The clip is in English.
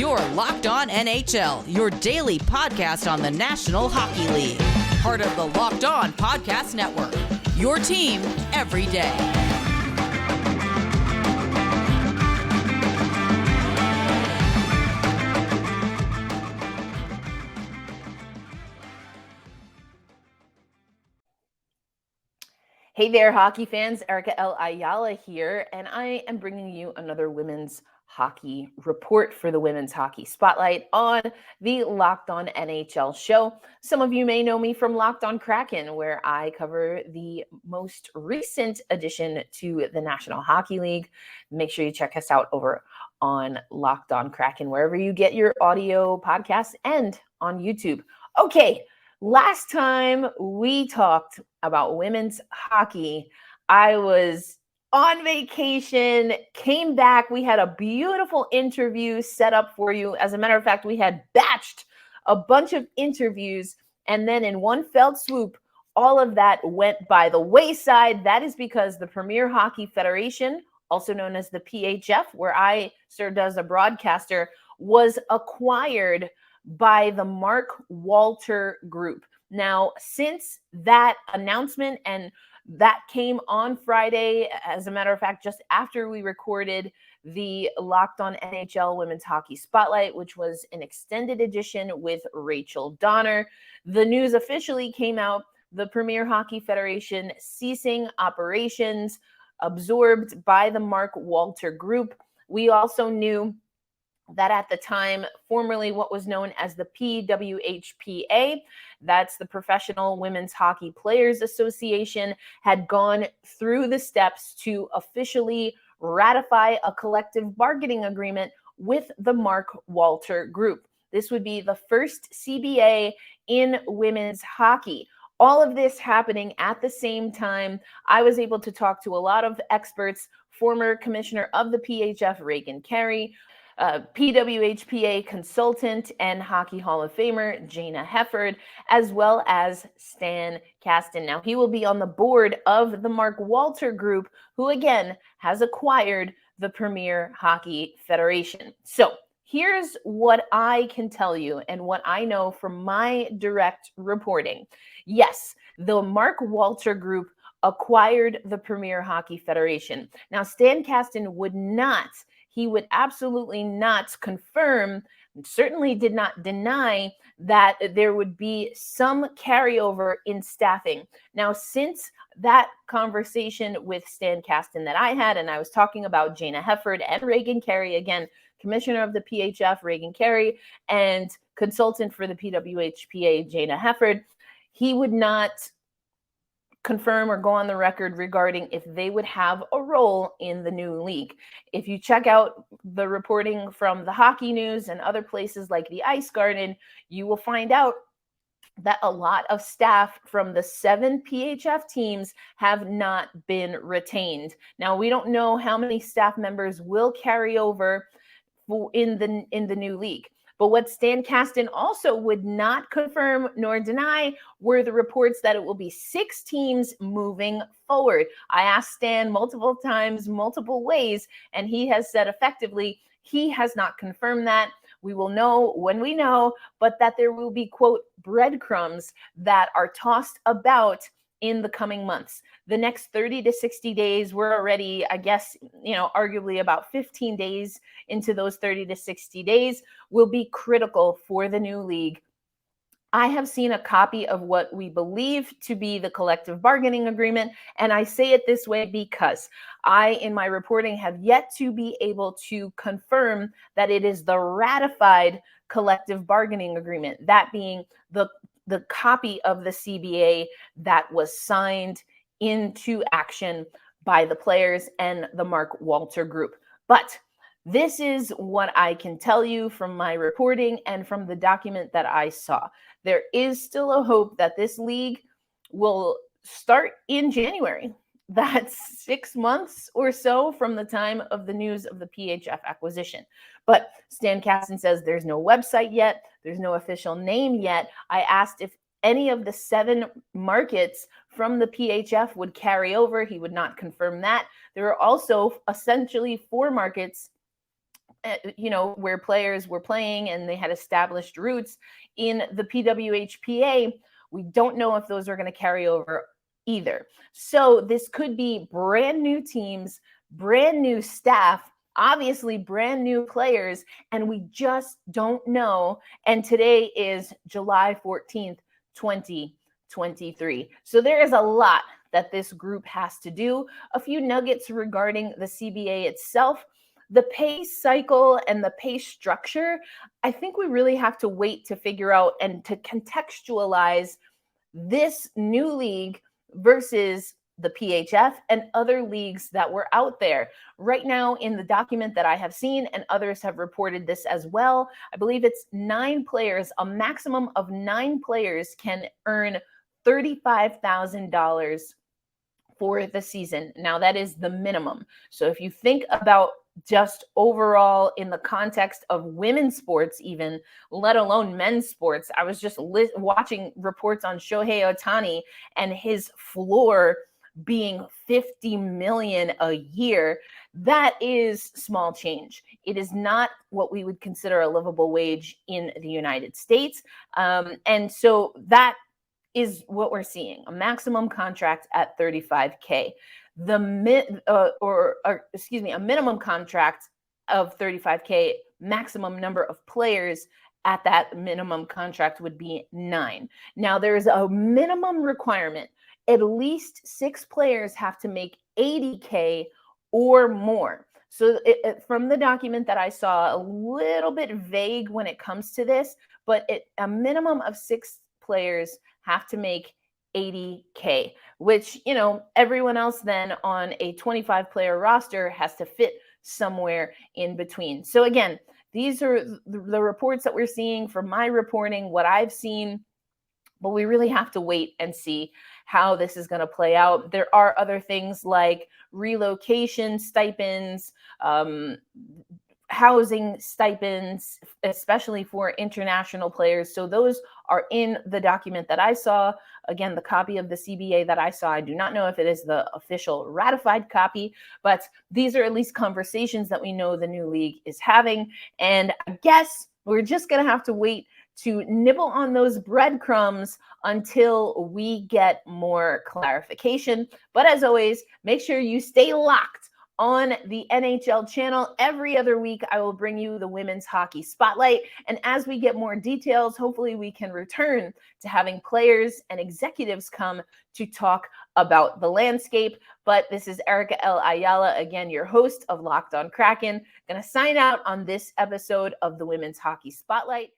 You're Locked On NHL, your daily podcast on the National Hockey League. Part of the Locked On Podcast Network, your team every day. Hey there, hockey fans. Erica L. Ayala here, and I am bringing you another women's hockey report for the Women's Hockey Spotlight on the Locked On NHL show. Some of you may know me from Locked On Kraken, where I cover the most recent addition to the National Hockey League. Make sure you check us out over on Locked On Kraken, wherever you get your audio podcasts and on YouTube. Okay. Last time we talked about women's hockey, I was on vacation, came back. We had a beautiful interview set up for you. As a matter of fact, we had batched a bunch of interviews, and then in one fell swoop, all of that went by the wayside. That is because the Premier Hockey Federation, also known as the PHF, where I served as a broadcaster, was acquired by the Mark Walter Group. Now, since that announcement, and that came on Friday, as a matter of fact, just after we recorded the Locked On NHL Women's Hockey Spotlight, which was an extended edition with Rachel Donner, the news officially came out: the Premier Hockey Federation ceasing operations, absorbed by the Mark Walter Group. We also knew that at the time, formerly what was known as the PWHPA, that's the Professional Women's Hockey Players Association, had gone through the steps to officially ratify a collective bargaining agreement with the Mark Walter Group. This would be the first CBA in women's hockey. All of this happening at the same time. I was able to talk to a lot of experts, former commissioner of the PHF, Kraken, PWHPA consultant and Hockey Hall of Famer Jana Hefford, as well as Stan Kasten. Now, he will be on the board of the Mark Walter Group, who again has acquired the Premier Hockey Federation. So here's what I can tell you and what I know from my direct reporting. Yes, the Mark Walter Group acquired the Premier Hockey Federation. Now, Stan Kasten would absolutely not confirm, certainly did not deny, that there would be some carryover in staffing. Now, since that conversation with Stan Kasten that I had, and I was talking about Jana Hefford and Reagan Carey, again, commissioner of the PHF, Reagan Carey, and consultant for the PWHPA, Jana Hefford, he would not confirm or go on the record regarding if they would have a role in the new league. If you check out the reporting from the Hockey News and other places like the Ice Garden, you will find out that a lot of staff from the 7 PHF teams have not been retained. Now, we don't know how many staff members will carry over in the new league. But what Stan Kasten also would not confirm nor deny were the reports that it will be 6 teams moving forward. I asked Stan multiple times, multiple ways, and he has said effectively he has not confirmed that. We will know when we know, but that there will be, quote, breadcrumbs that are tossed about in the coming months. The next 30 to 60 days, we're already, I guess, arguably about 15 days into those 30 to 60 days, will be critical for the new league. I have seen a copy of what we believe to be the collective bargaining agreement, and I say it this way because I, in my reporting, have yet to be able to confirm that it is the ratified collective bargaining agreement, that being the copy of the CBA that was signed into action by the players and the Mark Walter Group. But this is what I can tell you from my reporting and from the document that I saw. There is still a hope that this league will start in January. That's 6 months or so from the time of the news of the PHF acquisition. But Stan Kasten says there's no website yet. There's no official name yet. I asked if any of the 7 markets from the PHF would carry over. He would not confirm that. There are also essentially 4 markets where players were playing and they had established roots in the PWHPA. We don't know if those are going to carry over either. So this could be brand new teams, brand new staff, obviously brand new players, and we just don't know. And today is July 14th, 2023. So there is a lot that this group has to do. A few nuggets regarding the CBA itself. The pay cycle and the pay structure, I think we really have to wait to figure out and to contextualize this new league versus the PHF and other leagues that were out there. Right now, in the document that I have seen, and others have reported this as well, I believe it's 9 players, a maximum of 9 players can earn $35,000 for the season. Now, that is the minimum. So if you think about just overall in the context of women's sports, even let alone men's sports, I was just watching reports on Shohei Ohtani and his floor being $50 million a year. That is small change. It is not what we would consider a livable wage in the United States. And so that is what we're seeing, a maximum contract at $35K. A minimum contract of $35K, maximum number of players at that minimum contract would be 9. Now, there's a minimum requirement. At least 6 players have to make $80K or more. So from the document that I saw, a little bit vague when it comes to this, but a minimum of 6 players have to make $80K, which, everyone else then on a 25-player roster has to fit somewhere in between. So again, these are the reports that we're seeing from my reporting, what I've seen, but we really have to wait and see how this is going to play out. There are other things like relocation stipends, housing stipends, especially for international players. So those are in the document that I saw. Again, the copy of the CBA that I saw, I do not know if it is the official ratified copy, but these are at least conversations that we know the new league is having. And I guess we're just going to have to wait to nibble on those breadcrumbs until we get more clarification. But as always, make sure you stay locked on the NHL channel. Every other week, I will bring you the women's hockey spotlight. And as we get more details, hopefully we can return to having players and executives come to talk about the landscape. But this is Erica L. Ayala, again, your host of Locked on Kraken. Going to sign out on this episode of the Women's Hockey Spotlight.